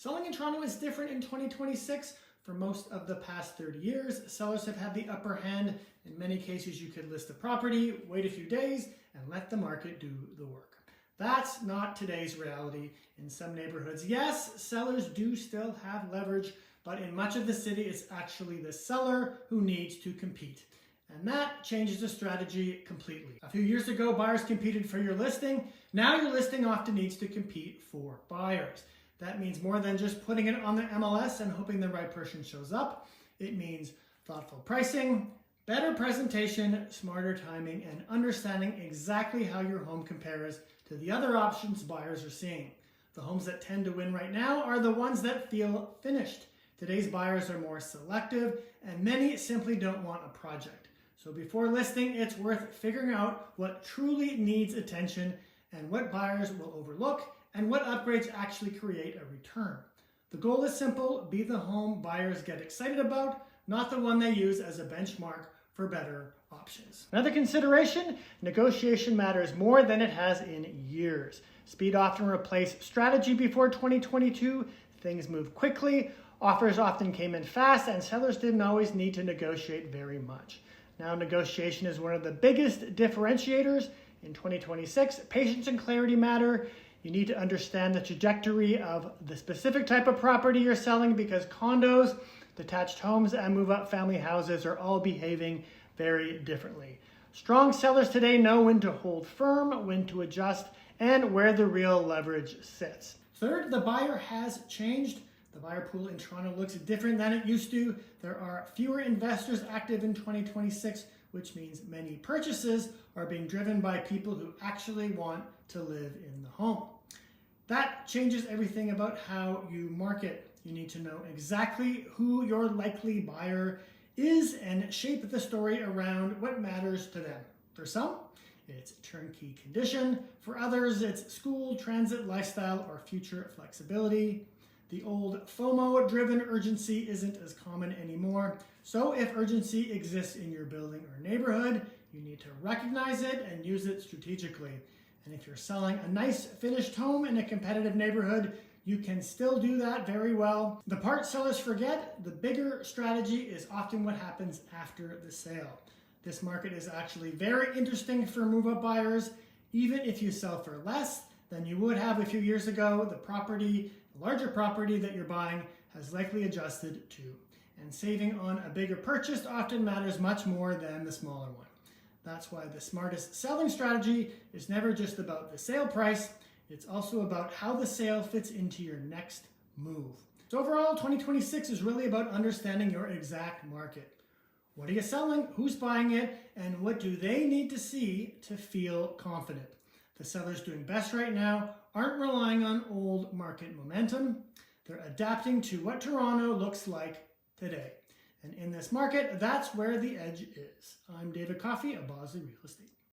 Selling in Toronto is different in 2026. For most of the past 30 years, sellers have had the upper hand. In many cases, you could list a property, wait a few days, and let the market do the work. That's not today's reality. In some neighborhoods, yes, sellers do still have leverage, but in much of the city, it's actually the seller who needs to compete. And that changes the strategy completely. A few years ago, buyers competed for your listing. Now your listing often needs to compete for buyers. That means more than just putting it on the MLS and hoping the right person shows up. It means thoughtful pricing, better presentation, smarter timing, and understanding exactly how your home compares to the other options buyers are seeing. The homes that tend to win right now are the ones that feel finished. Today's buyers are more selective, and many simply don't want a project. So before listing, it's worth figuring out what truly needs attention and what buyers will overlook and what upgrades actually create a return. The goal is simple: be the home buyers get excited about, not the one they use as a benchmark for better options. Another consideration, negotiation matters more than it has in years. Speed often replaced strategy before 2022. Things move quickly, offers often came in fast, and sellers didn't always need to negotiate very much. Now negotiation is one of the biggest differentiators. In 2026, patience and clarity matter. You need to understand the trajectory of the specific type of property you're selling, because condos, detached homes, and move-up family houses are all behaving very differently. Strong sellers today know when to hold firm, when to adjust, and where the real leverage sits. Third, the buyer has changed. The buyer pool in Toronto looks different than it used to. There are fewer investors active in 2026, which means many purchases are being driven by people who actually want to live in the home. That changes everything about how you market. You need to know exactly who your likely buyer is and shape the story around what matters to them. For some, it's turnkey condition. For others, it's school, transit, lifestyle, or future flexibility. The old FOMO-driven urgency isn't as common anymore. So if urgency exists in your building or neighborhood, you need to recognize it and use it strategically. And if you're selling a nice finished home in a competitive neighborhood, you can still do that very well. The part sellers forget, the bigger strategy is often what happens after the sale. This market is actually very interesting for move-up buyers. Even if you sell for less than you would have a few years ago, the larger property that you're buying has likely adjusted too. And saving on a bigger purchase often matters much more than the smaller one. That's why the smartest selling strategy is never just about the sale price, it's also about how the sale fits into your next move. So overall, 2026 is really about understanding your exact market. What are you selling? Who's buying it? And what do they need to see to feel confident? The sellers doing best right now aren't relying on old market momentum. They're adapting to what Toronto looks like today. And in this market, that's where the edge is. I'm David Coffey of Bosley Real Estate.